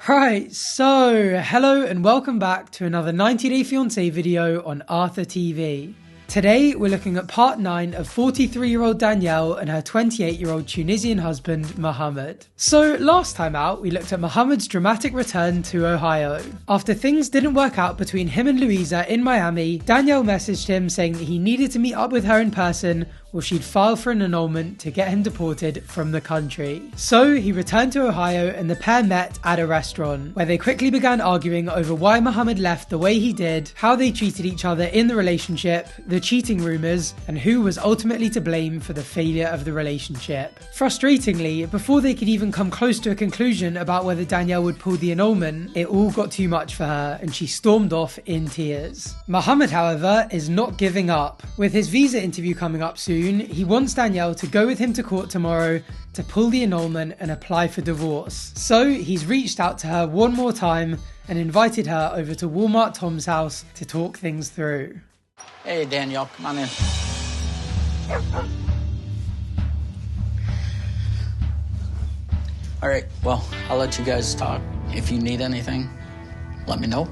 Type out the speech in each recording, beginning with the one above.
Right, so hello and welcome back to another 90 Day Fiancé video on Arthur TV. Today we're looking at part 9 of 43-year-old Danielle and her 28-year-old Tunisian husband Mohamed. So last time out we looked at Mohamed's dramatic return to Ohio. After things didn't work out between him and Louisa in Miami, Danielle messaged him saying that he needed to meet up with her in person or she'd file for an annulment to get him deported from the country. So he returned to Ohio and the pair met at a restaurant, where they quickly began arguing over why Mohamed left the way he did, how they treated each other in the relationship, the cheating rumours, and who was ultimately to blame for the failure of the relationship. Frustratingly, before they could even come close to a conclusion about whether Danielle would pull the annulment, it all got too much for her and she stormed off in tears. Mohamed, however, is not giving up. With his visa interview coming up soon, he wants Danielle to go with him to court tomorrow to pull the annulment and apply for divorce. So he's reached out to her one more time and invited her over to Walmart Tom's house to talk things through. Hey Danielle, come on in. Alright, well, I'll let you guys talk. If you need anything, let me know.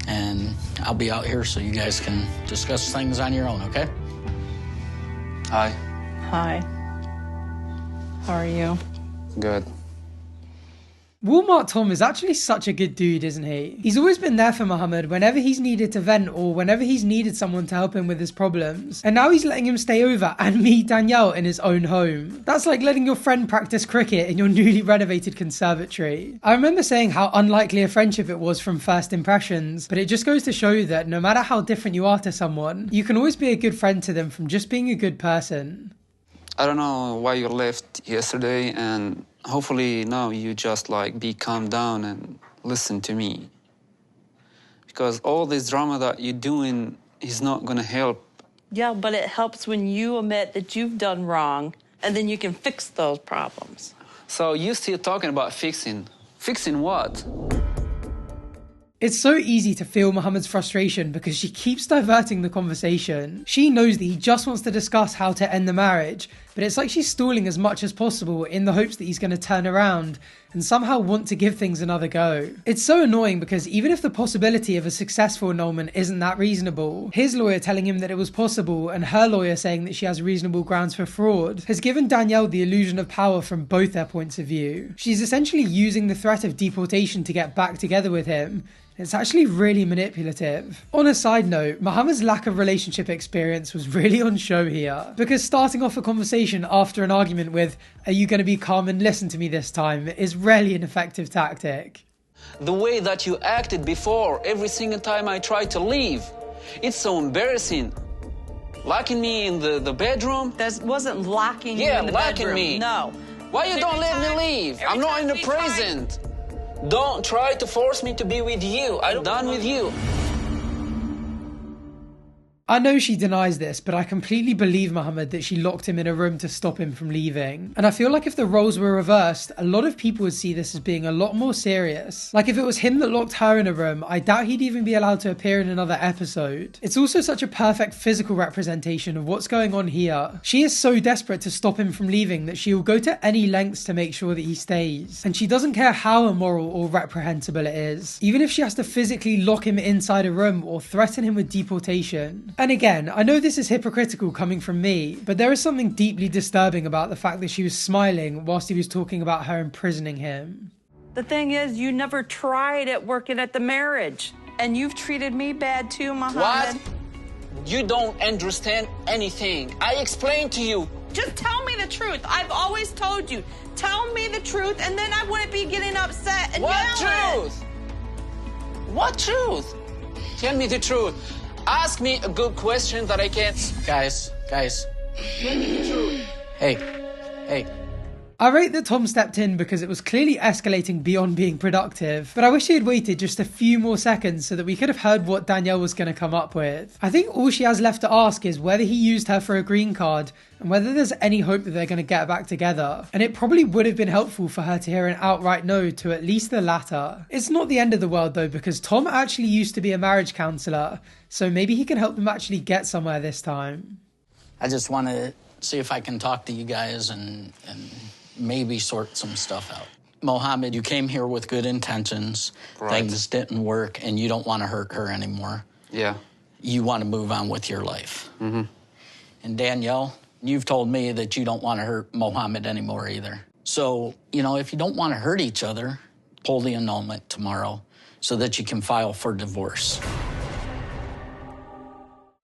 And I'll be out here so you guys can discuss things on your own, okay? Hi. Hi. How are you? Good. Walmart Tom is actually such a good dude, isn't he? He's always been there for Mohamed whenever he's needed to vent or whenever he's needed someone to help him with his problems. And now he's letting him stay over and meet Danielle in his own home. That's like letting your friend practice cricket in your newly renovated conservatory. I remember saying how unlikely a friendship it was from first impressions, but it just goes to show that no matter how different you are to someone, you can always be a good friend to them from just being a good person. I don't know why you left yesterday, and hopefully now you just be calm down and listen to me. Because all this drama that you're doing is not gonna help. Yeah, but it helps when you admit that you've done wrong, and then you can fix those problems. So you still talking about fixing? Fixing what? It's so easy to feel Mohamed's frustration because she keeps diverting the conversation. She knows that he just wants to discuss how to end the marriage, but it's like she's stalling as much as possible in the hopes that he's going to turn around and somehow want to give things another go. It's so annoying because even if the possibility of a successful annulment isn't that reasonable, his lawyer telling him that it was possible and her lawyer saying that she has reasonable grounds for fraud has given Danielle the illusion of power from both their points of view. She's essentially using the threat of deportation to get back together with him. It's actually really manipulative. On a side note, Mohamed's lack of relationship experience was really on show here, because starting off a conversation after an argument with, "Are you going to be calm and listen to me this time?" is rarely an effective tactic. The way that you acted before, every single time I tried to leave, it's so embarrassing. Locking me in the bedroom? That wasn't locking you in the locking bedroom. me. No. Why you don't let me leave? I'm not in the present. Don't try to force me to be with you. I'm done with you. I know she denies this, but I completely believe Mohamed that she locked him in a room to stop him from leaving. And I feel like if the roles were reversed, a lot of people would see this as being a lot more serious. Like if it was him that locked her in a room, I doubt he'd even be allowed to appear in another episode. It's also such a perfect physical representation of what's going on here. She is so desperate to stop him from leaving that she will go to any lengths to make sure that he stays. And she doesn't care how immoral or reprehensible it is, even if she has to physically lock him inside a room or threaten him with deportation. And again, I know this is hypocritical coming from me, but there is something deeply disturbing about the fact that she was smiling whilst he was talking about her imprisoning him. The thing is, you never tried at working at the marriage. And you've treated me bad too, Mohamed. What? You don't understand anything. I explained to you. Just tell me the truth. I've always told you. Tell me the truth, and then I wouldn't be getting upset and What yelling. truth? What truth? Tell me the truth. Ask me a good question that I can't... Guys. Tell me the truth. Hey. I rate that Tom stepped in because it was clearly escalating beyond being productive, but I wish he had waited just a few more seconds so that we could have heard what Danielle was going to come up with. I think all she has left to ask is whether he used her for a green card and whether there's any hope that they're going to get back together. And it probably would have been helpful for her to hear an outright no to at least the latter. It's not the end of the world though, because Tom actually used to be a marriage counsellor, so maybe he can help them actually get somewhere this time. I just want to see if I can talk to you guys and maybe sort some stuff out. Mohamed, you came here with good intentions. Right. Things didn't work, and you don't want to hurt her anymore. Yeah. You want to move on with your life. Mm-hmm. And Danielle, you've told me that you don't want to hurt Mohamed anymore either. So, you know, if you don't want to hurt each other, pull the annulment tomorrow so that you can file for divorce.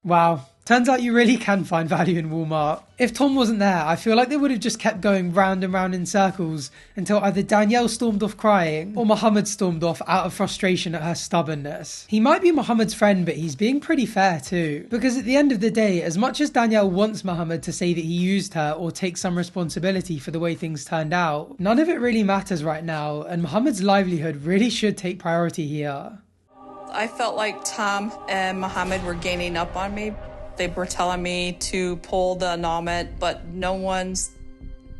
Wow. Turns out you really can find value in Walmart. If Tom wasn't there, I feel like they would have just kept going round and round in circles until either Danielle stormed off crying or Mohamed stormed off out of frustration at her stubbornness. He might be Mohamed's friend, but he's being pretty fair too. Because at the end of the day, as much as Danielle wants Mohamed to say that he used her or take some responsibility for the way things turned out, none of it really matters right now, and Mohamed's livelihood really should take priority here. I felt like Tom and Mohamed were gaining up on me. They were telling me to pull the annulment, but no one's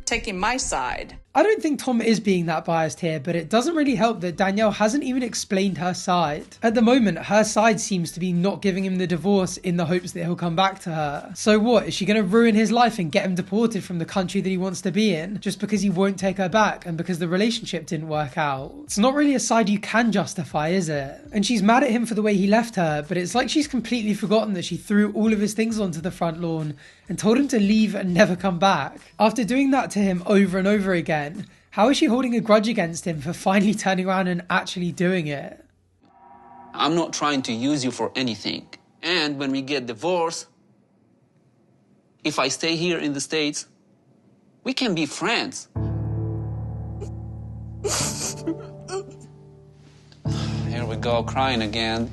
taking my side. I don't think Tom is being that biased here, but it doesn't really help that Danielle hasn't even explained her side. At the moment, her side seems to be not giving him the divorce in the hopes that he'll come back to her. So what, is she going to ruin his life and get him deported from the country that he wants to be in just because he won't take her back and because the relationship didn't work out? It's not really a side you can justify, is it? And she's mad at him for the way he left her, but it's like she's completely forgotten that she threw all of his things onto the front lawn and told him to leave and never come back. After doing that to him over and over again, how is she holding a grudge against him for finally turning around and actually doing it? I'm not trying to use you for anything. And when we get divorced, if I stay here in the States, we can be friends. Here we go, crying again.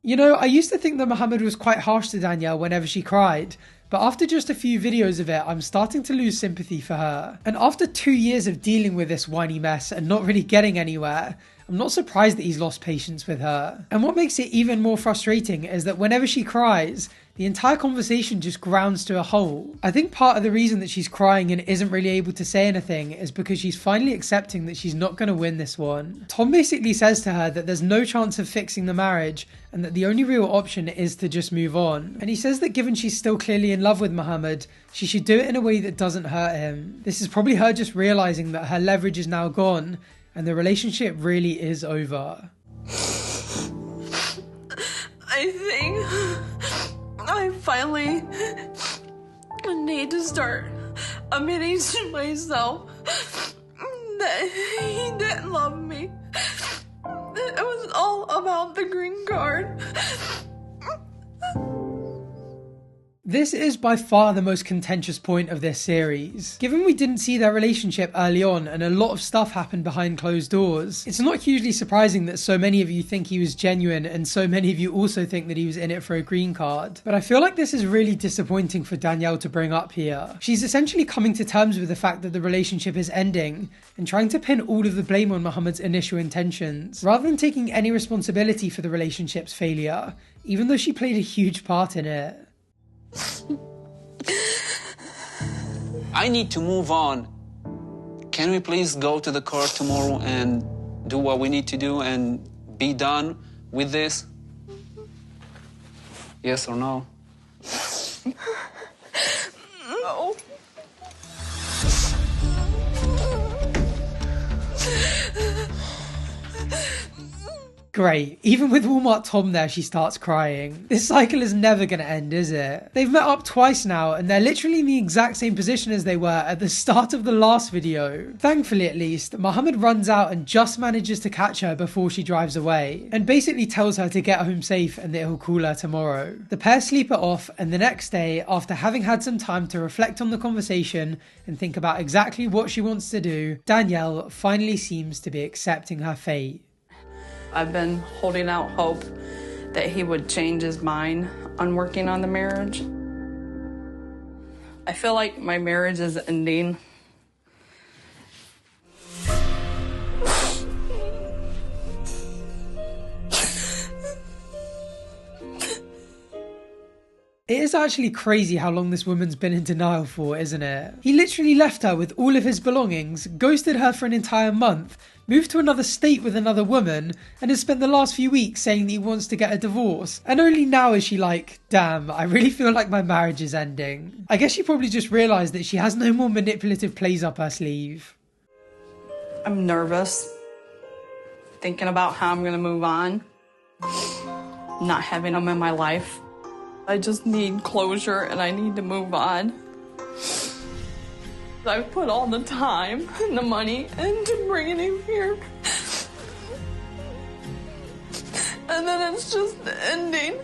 You know, I used to think that Mohamed was quite harsh to Danielle whenever she cried, but after just a few videos of it, I'm starting to lose sympathy for her. And after 2 years of dealing with this whiny mess and not really getting anywhere, I'm not surprised that he's lost patience with her. And what makes it even more frustrating is that whenever she cries, the entire conversation just grounds to a halt. I think part of the reason that she's crying and isn't really able to say anything is because she's finally accepting that she's not going to win this one. Tom basically says to her that there's no chance of fixing the marriage and that the only real option is to just move on. And he says that given she's still clearly in love with Mohamed, she should do it in a way that doesn't hurt him. This is probably her just realizing that her leverage is now gone and the relationship really is over. I think I finally need to start admitting to myself that he didn't love me. It was all about the green card. This is by far the most contentious point of this series. Given we didn't see their relationship early on and a lot of stuff happened behind closed doors, it's not hugely surprising that so many of you think he was genuine and so many of you also think that he was in it for a green card. But I feel like this is really disappointing for Danielle to bring up here. She's essentially coming to terms with the fact that the relationship is ending and trying to pin all of the blame on Mohamed's initial intentions, rather than taking any responsibility for the relationship's failure, even though she played a huge part in it. I need to move on. Can we please go to the court tomorrow and do what we need to do and be done with this? Yes or no? No. Great. Even with Walmart Tom there, she starts crying. This cycle is never going to end, is it? They've met up twice now, and they're literally in the exact same position as they were at the start of the last video. Thankfully, at least, Mohamed runs out and just manages to catch her before she drives away, and basically tells her to get home safe and that he'll call her tomorrow. The pair sleep it off, and the next day, after having had some time to reflect on the conversation and think about exactly what she wants to do, Danielle finally seems to be accepting her fate. I've been holding out hope that he would change his mind on working on the marriage. I feel like my marriage is ending. It is actually crazy how long this woman's been in denial for, isn't it? He literally left her with all of his belongings, ghosted her for an entire month, moved to another state with another woman, and has spent the last few weeks saying that he wants to get a divorce. And only now is she like, damn, I really feel like my marriage is ending. I guess she probably just realised that she has no more manipulative plays up her sleeve. I'm nervous, thinking about how I'm gonna move on, not having him in my life. I just need closure and I need to move on. I've put all the time and the money into bringing him here. And then it's just ending.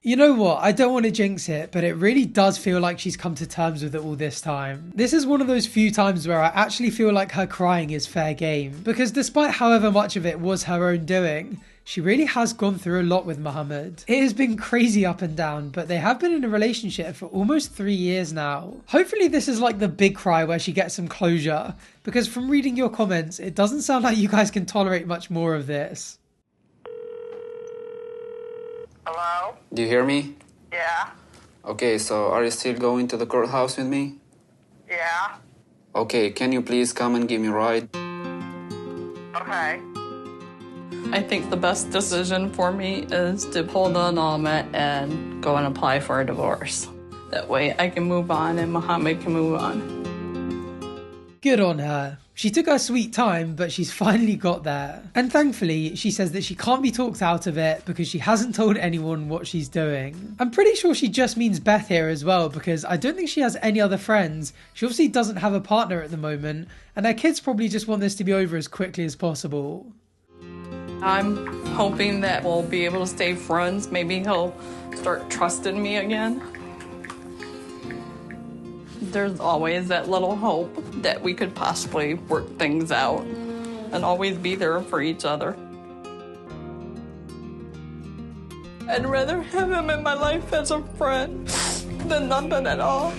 You know what, I don't want to jinx it, but it really does feel like she's come to terms with it all this time. This is one of those few times where I actually feel like her crying is fair game, because despite however much of it was her own doing, she really has gone through a lot with Mohamed. It has been crazy up and down, but they have been in a relationship for almost 3 years now. Hopefully this is like the big cry where she gets some closure, because from reading your comments, it doesn't sound like you guys can tolerate much more of this. Hello? Do you hear me? Yeah. Okay, so are you still going to the courthouse with me? Yeah. Okay, can you please come and give me a ride? Okay. I think the best decision for me is to pull the annulment and go and apply for a divorce. That way I can move on and Mohamed can move on. Good on her. She took her sweet time, but she's finally got there. And thankfully, she says that she can't be talked out of it because she hasn't told anyone what she's doing. I'm pretty sure she just means Beth here as well, because I don't think she has any other friends. She obviously doesn't have a partner at the moment, and her kids probably just want this to be over as quickly as possible. I'm hoping that we'll be able to stay friends. Maybe he'll start trusting me again. There's always that little hope that we could possibly work things out and always be there for each other. I'd rather have him in my life as a friend than nothing at all.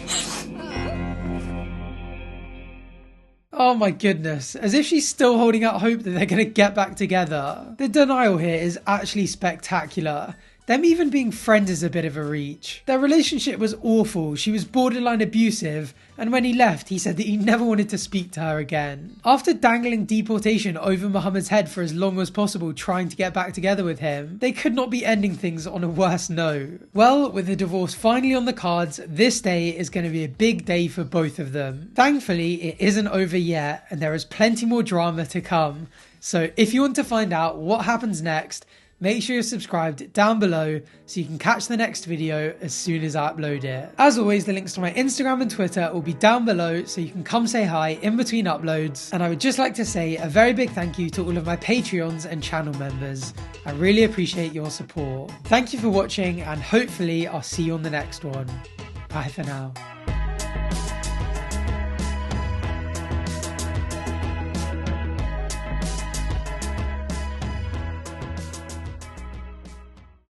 Oh my goodness, as if she's still holding out hope that they're going to get back together. The denial here is actually spectacular. Them even being friends is a bit of a reach. Their relationship was awful, she was borderline abusive, and when he left, he said that he never wanted to speak to her again. After dangling deportation over Mohamed's head for as long as possible trying to get back together with him, they could not be ending things on a worse note. Well, with the divorce finally on the cards, this day is going to be a big day for both of them. Thankfully, it isn't over yet, and there is plenty more drama to come. So if you want to find out what happens next, make sure you're subscribed down below so you can catch the next video as soon as I upload it. As always, the links to my Instagram and Twitter will be down below so you can come say hi in between uploads. And I would just like to say a very big thank you to all of my Patreons and channel members. I really appreciate your support. Thank you for watching, and hopefully I'll see you on the next one. Bye for now.